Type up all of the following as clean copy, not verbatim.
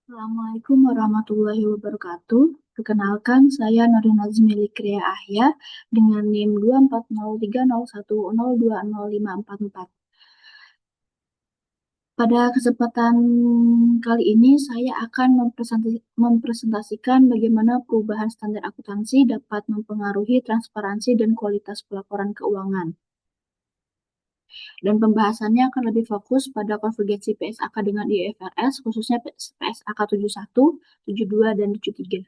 Assalamualaikum warahmatullahi wabarakatuh. Perkenalkan, saya Nurul Nazmi Likria Ahya dengan NIM 24030102054. Pada kesempatan kali ini, saya akan mempresentasikan bagaimana perubahan standar akuntansi dapat mempengaruhi transparansi dan kualitas pelaporan keuangan. Dan pembahasannya akan lebih fokus pada konvergensi PSAK dengan IFRS, khususnya PSAK 71, 72, dan 73.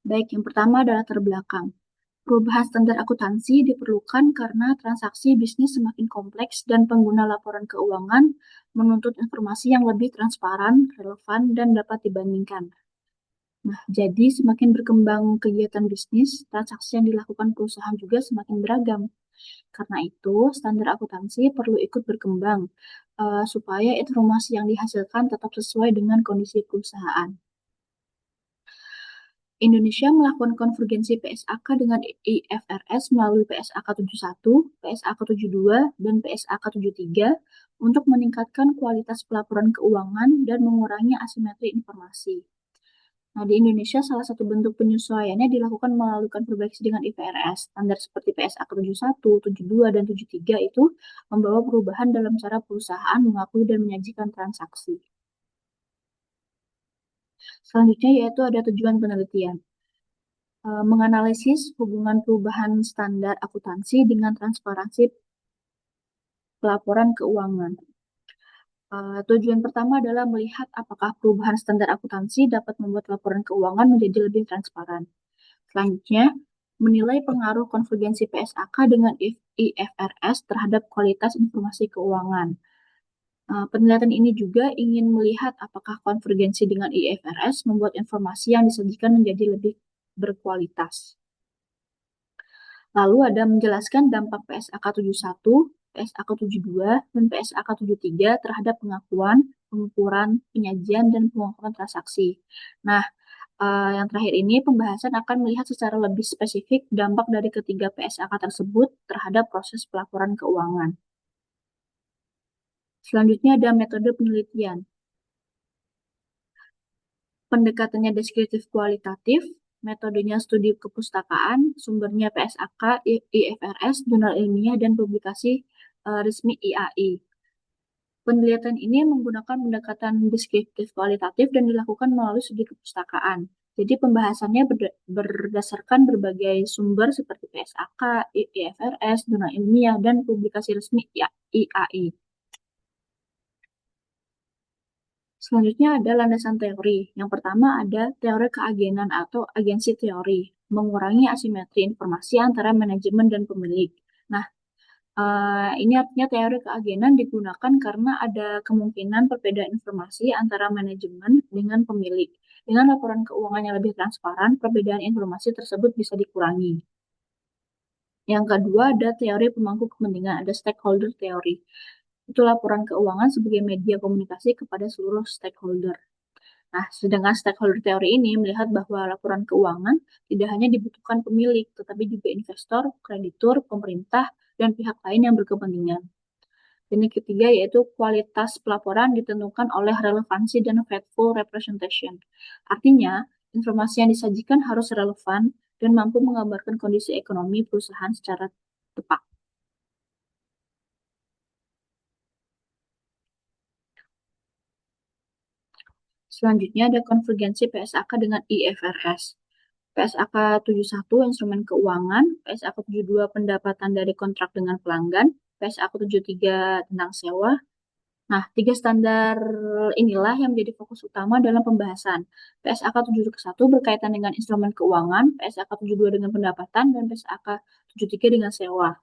Baik, yang pertama adalah latar belakang. Perubahan standar akuntansi diperlukan karena transaksi bisnis semakin kompleks dan pengguna laporan keuangan menuntut informasi yang lebih transparan, relevan, dan dapat dibandingkan. Nah, jadi semakin berkembang kegiatan bisnis, transaksi yang dilakukan perusahaan juga semakin beragam. Karena itu, standar akuntansi perlu ikut berkembang supaya informasi yang dihasilkan tetap sesuai dengan kondisi perusahaan. Indonesia melakukan konvergensi PSAK dengan IFRS melalui PSAK 71, PSAK 72, dan PSAK 73 untuk meningkatkan kualitas pelaporan keuangan dan mengurangi asimetri informasi. Nah, di Indonesia salah satu bentuk penyesuaiannya dilakukan melalui konvergensi dengan IFRS. Standar seperti PSAK 71, 72, dan 73 itu membawa perubahan dalam cara perusahaan mengakui dan menyajikan transaksi. Selanjutnya yaitu ada tujuan penelitian. Menganalisis hubungan perubahan standar akuntansi dengan transparansi pelaporan keuangan. Tujuan pertama adalah melihat apakah perubahan standar akuntansi dapat membuat laporan keuangan menjadi lebih transparan. Selanjutnya, menilai pengaruh konvergensi PSAK dengan IFRS terhadap kualitas informasi keuangan. Penelitian ini juga ingin melihat apakah konvergensi dengan IFRS membuat informasi yang disajikan menjadi lebih berkualitas. Lalu ada menjelaskan dampak PSAK 71, PSAK 72, dan PSAK 73 terhadap pengakuan, pengukuran, penyajian, dan pengungkapan transaksi. Nah, yang terakhir ini pembahasan akan melihat secara lebih spesifik dampak dari ketiga PSAK tersebut terhadap proses pelaporan keuangan. Selanjutnya ada metode penelitian. Pendekatannya deskriptif kualitatif, metodenya studi kepustakaan, sumbernya PSAK, IFRS, jurnal ilmiah, dan publikasi resmi IAI. Penelitian ini menggunakan pendekatan deskriptif kualitatif dan dilakukan melalui studi kepustakaan. Jadi pembahasannya berdasarkan berbagai sumber seperti PSAK, IFRS, jurnal ilmiah, dan publikasi resmi IAI. Selanjutnya ada landasan teori. Yang pertama ada teori keagenan atau agensi teori, mengurangi asimetri informasi antara manajemen dan pemilik. Nah, ini artinya teori keagenan digunakan karena ada kemungkinan perbedaan informasi antara manajemen dengan pemilik. Dengan laporan keuangan yang lebih transparan, perbedaan informasi tersebut bisa dikurangi. Yang kedua ada teori pemangku kepentingan, ada stakeholder theory. Itu laporan keuangan sebagai media komunikasi kepada seluruh stakeholder. Nah, sedangkan stakeholder teori ini melihat bahwa laporan keuangan tidak hanya dibutuhkan pemilik, tetapi juga investor, kreditur, pemerintah, dan pihak lain yang berkepentingan. Dan yang ketiga yaitu kualitas pelaporan ditentukan oleh relevansi dan faithful representation. Artinya, informasi yang disajikan harus relevan dan mampu menggambarkan kondisi ekonomi perusahaan secara tepat. Selanjutnya ada konvergensi PSAK dengan IFRS. PSAK 71 instrumen keuangan, PSAK 72 pendapatan dari kontrak dengan pelanggan, PSAK 73 tentang sewa. Nah, tiga standar inilah yang menjadi fokus utama dalam pembahasan. PSAK 71 berkaitan dengan instrumen keuangan, PSAK 72 dengan pendapatan, dan PSAK 73 dengan sewa.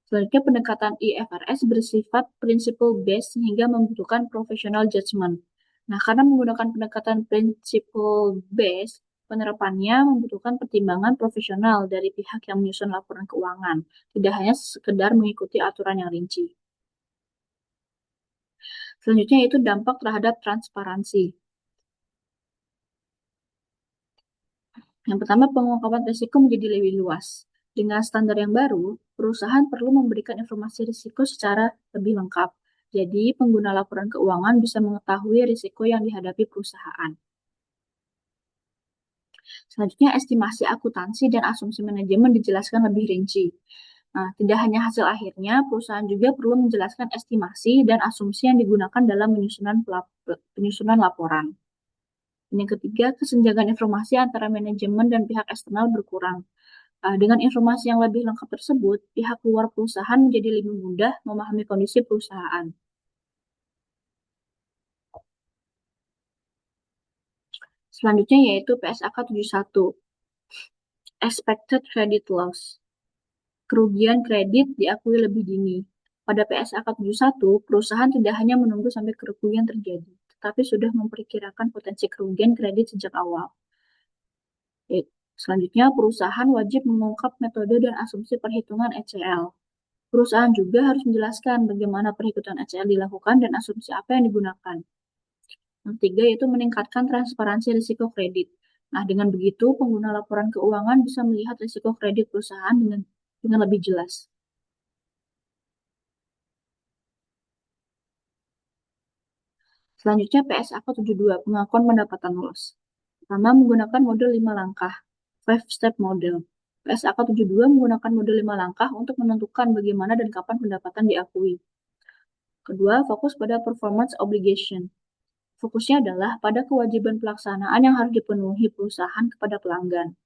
Selanjutnya, pendekatan IFRS bersifat principle based sehingga membutuhkan professional judgment. Nah, karena menggunakan pendekatan principle based, penerapannya membutuhkan pertimbangan profesional dari pihak yang menyusun laporan keuangan, tidak hanya sekedar mengikuti aturan yang rinci. Selanjutnya yaitu dampak terhadap transparansi. Yang pertama, pengungkapan risiko menjadi lebih luas. Dengan standar yang baru, perusahaan perlu memberikan informasi risiko secara lebih lengkap. Jadi, pengguna laporan keuangan bisa mengetahui risiko yang dihadapi perusahaan. Selanjutnya, estimasi akuntansi dan asumsi manajemen dijelaskan lebih rinci. Nah, tidak hanya hasil akhirnya, perusahaan juga perlu menjelaskan estimasi dan asumsi yang digunakan dalam penyusunan laporan. Dan yang ketiga, kesenjangan informasi antara manajemen dan pihak eksternal berkurang. Dengan informasi yang lebih lengkap tersebut, pihak luar perusahaan menjadi lebih mudah memahami kondisi perusahaan. Selanjutnya yaitu PSAK 71, Expected Credit Loss. Kerugian kredit diakui lebih dini. Pada PSAK 71, perusahaan tidak hanya menunggu sampai kerugian terjadi, tetapi sudah memperkirakan potensi kerugian kredit sejak awal. Selanjutnya, perusahaan wajib mengungkap metode dan asumsi perhitungan ECL. Perusahaan juga harus menjelaskan bagaimana perhitungan ECL dilakukan dan asumsi apa yang digunakan. Yang ketiga yaitu meningkatkan transparansi risiko kredit. Nah, dengan begitu, pengguna laporan keuangan bisa melihat risiko kredit perusahaan dengan lebih jelas. Selanjutnya, PSAK 72, pengakuan pendapatan loss. Pertama, menggunakan model 5 langkah, 5-step model. PSAK 72 menggunakan model 5 langkah untuk menentukan bagaimana dan kapan pendapatan diakui. Kedua, fokus pada performance obligation. Fokusnya adalah pada kewajiban pelaksanaan yang harus dipenuhi perusahaan kepada pelanggan.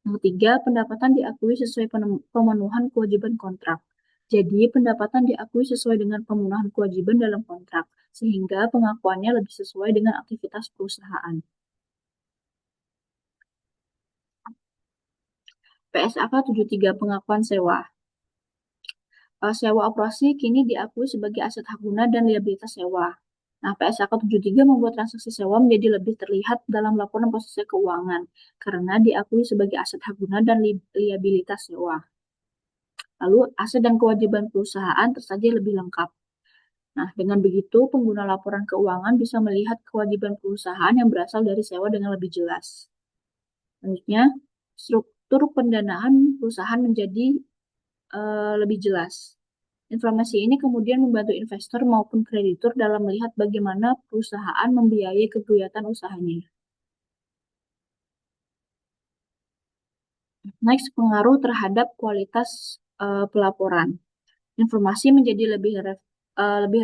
Yang ketiga, pendapatan diakui sesuai pemenuhan kewajiban kontrak. Jadi, pendapatan diakui sesuai dengan pemenuhan kewajiban dalam kontrak, sehingga pengakuannya lebih sesuai dengan aktivitas perusahaan. PSAK 73, pengakuan sewa. Sewa operasi kini diakui sebagai aset hak guna dan liabilitas sewa. Nah, PSAK 73 membuat transaksi sewa menjadi lebih terlihat dalam laporan proses keuangan karena diakui sebagai aset hak guna dan liabilitas sewa. Lalu, aset dan kewajiban perusahaan tersaji lebih lengkap. Nah, dengan begitu, pengguna laporan keuangan bisa melihat kewajiban perusahaan yang berasal dari sewa dengan lebih jelas. Selanjutnya, struktur pendanaan perusahaan menjadi lebih jelas. Informasi ini kemudian membantu investor maupun kreditur dalam melihat bagaimana perusahaan membiayai kegiatan usahanya. Next, pengaruh terhadap kualitas pelaporan. Informasi menjadi lebih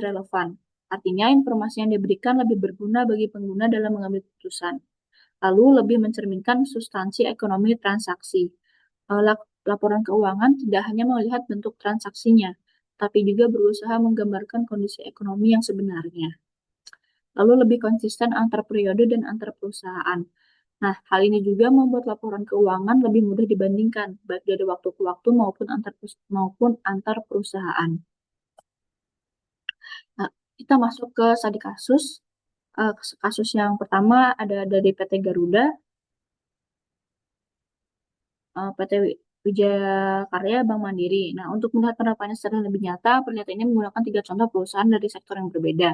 relevan. Artinya, informasi yang diberikan lebih berguna bagi pengguna dalam mengambil keputusan. Lalu, lebih mencerminkan substansi ekonomi transaksi. Laporan keuangan tidak hanya melihat bentuk transaksinya, tapi juga berusaha menggambarkan kondisi ekonomi yang sebenarnya. Lalu lebih konsisten antar periode dan antar perusahaan. Nah, hal ini juga membuat laporan keuangan lebih mudah dibandingkan, baik dari waktu ke waktu maupun antar perusahaan. Nah, kita masuk ke studi kasus. Kasus yang pertama ada dari PT Garuda, PT Wijaya Karya, Bank Mandiri. Nah, untuk melihat penerapannya secara lebih nyata, pernyataan ini menggunakan 3 contoh perusahaan dari sektor yang berbeda.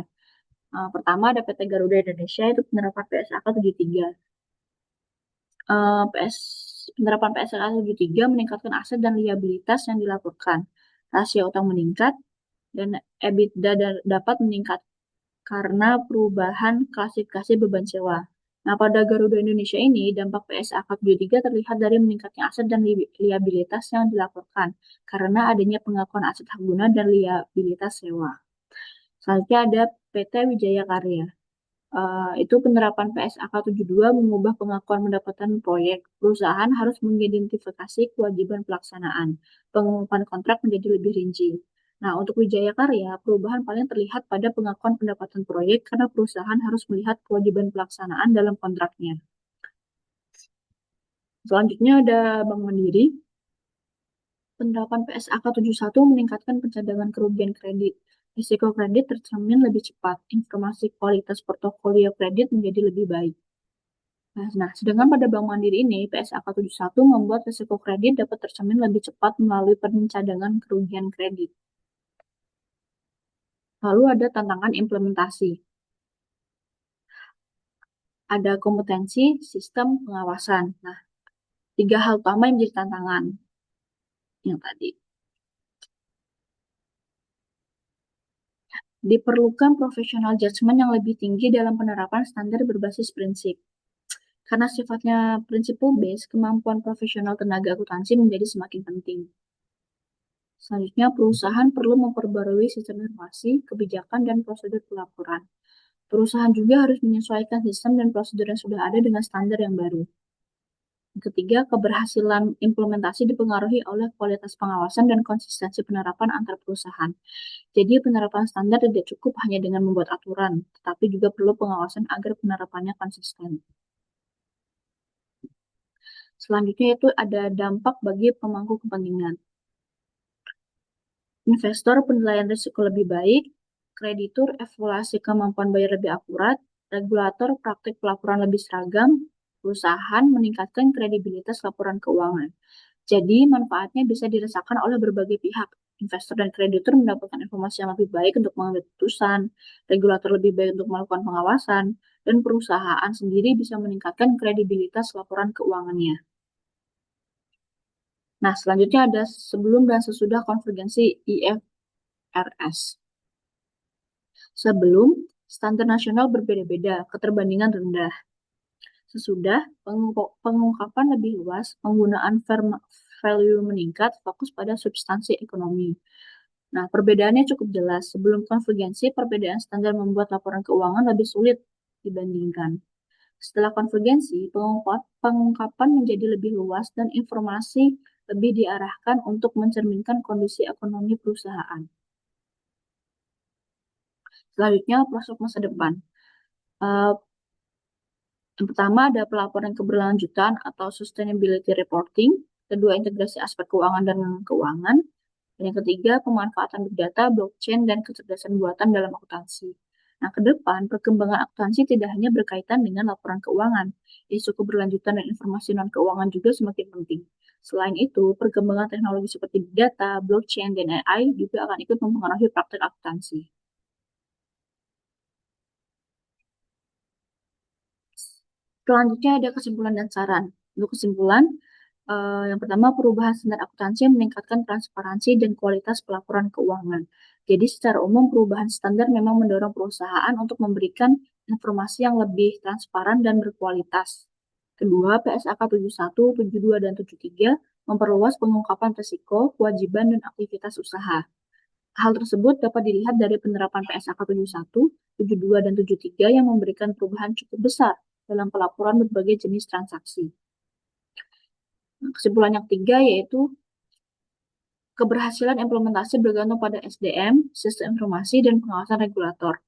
Pertama ada PT Garuda Indonesia, itu penerapan PSAK 73. Penerapan PSAK 73 meningkatkan aset dan liabilitas yang dilaporkan. Rasio utang meningkat dan EBITDA dapat meningkat karena perubahan klasifikasi beban sewa. Nah, pada Garuda Indonesia ini, dampak PSAK 73 terlihat dari meningkatnya aset dan liabilitas yang dilaporkan karena adanya pengakuan aset hak guna dan liabilitas sewa. Selanjutnya ada PT Wijaya Karya. Itu penerapan PSAK 72 mengubah pengakuan pendapatan proyek. Perusahaan harus mengidentifikasi kewajiban pelaksanaan. Pengumuman kontrak menjadi lebih rinci. Nah, untuk Wijaya Karya, perubahan paling terlihat pada pengakuan pendapatan proyek karena perusahaan harus melihat kewajiban pelaksanaan dalam kontraknya. Selanjutnya ada Bank Mandiri. Penerapan PSAK 71 meningkatkan pencadangan kerugian kredit. Risiko kredit tercermin lebih cepat. Informasi kualitas portofolio kredit menjadi lebih baik. Nah, sedangkan pada Bank Mandiri ini, PSAK 71 membuat risiko kredit dapat tercermin lebih cepat melalui pencadangan kerugian kredit. Lalu ada tantangan implementasi. Ada kompetensi sistem pengawasan. Nah, 3 hal utama yang menjadi tantangan yang tadi. Diperlukan professional judgment yang lebih tinggi dalam penerapan standar berbasis prinsip. Karena sifatnya principle based, kemampuan profesional tenaga akuntansi menjadi semakin penting. Selanjutnya, perusahaan perlu memperbarui sistem informasi, kebijakan, dan prosedur pelaporan. Perusahaan juga harus menyesuaikan sistem dan prosedur yang sudah ada dengan standar yang baru. Yang ketiga, keberhasilan implementasi dipengaruhi oleh kualitas pengawasan dan konsistensi penerapan antar perusahaan. Jadi, penerapan standar tidak cukup hanya dengan membuat aturan, tetapi juga perlu pengawasan agar penerapannya konsisten. Selanjutnya itu ada dampak bagi pemangku kepentingan. Investor penilaian risiko lebih baik, kreditur evaluasi kemampuan bayar lebih akurat, regulator praktik pelaporan lebih seragam, perusahaan meningkatkan kredibilitas laporan keuangan. Jadi, manfaatnya bisa dirasakan oleh berbagai pihak. Investor dan kreditur mendapatkan informasi yang lebih baik untuk mengambil keputusan, regulator lebih baik untuk melakukan pengawasan, dan perusahaan sendiri bisa meningkatkan kredibilitas laporan keuangannya. Nah, selanjutnya ada sebelum dan sesudah konvergensi IFRS. Sebelum, standar nasional berbeda-beda, keterbandingan rendah. Sesudah, pengungkapan lebih luas, penggunaan fair value meningkat, fokus pada substansi ekonomi. Nah, perbedaannya cukup jelas. Sebelum konvergensi, perbedaan standar membuat laporan keuangan lebih sulit dibandingkan. Setelah konvergensi, pengungkapan menjadi lebih luas dan informasi lebih diarahkan untuk mencerminkan kondisi ekonomi perusahaan. Selanjutnya, prospek masa depan. Yang pertama ada pelaporan keberlanjutan atau sustainability reporting. Kedua, integrasi aspek keuangan dan keuangan. Dan yang ketiga, pemanfaatan big data, blockchain, dan kecerdasan buatan dalam akuntansi. Nah, ke depan, perkembangan akuntansi tidak hanya berkaitan dengan laporan keuangan. Isu keberlanjutan dan informasi non-keuangan juga semakin penting. Selain itu, perkembangan teknologi seperti big data, blockchain, dan AI juga akan ikut mempengaruhi praktek akuntansi. Selanjutnya ada kesimpulan dan saran. Untuk kesimpulan, yang pertama perubahan standar akuntansi meningkatkan transparansi dan kualitas pelaporan keuangan. Jadi secara umum perubahan standar memang mendorong perusahaan untuk memberikan informasi yang lebih transparan dan berkualitas. Kedua, PSAK 71, 72, dan 73 memperluas pengungkapan risiko, kewajiban, dan aktivitas usaha. Hal tersebut dapat dilihat dari penerapan PSAK 71, 72, dan 73 yang memberikan perubahan cukup besar dalam pelaporan berbagai jenis transaksi. Kesimpulan yang ketiga yaitu keberhasilan implementasi bergantung pada SDM, sistem informasi, dan pengawasan regulator.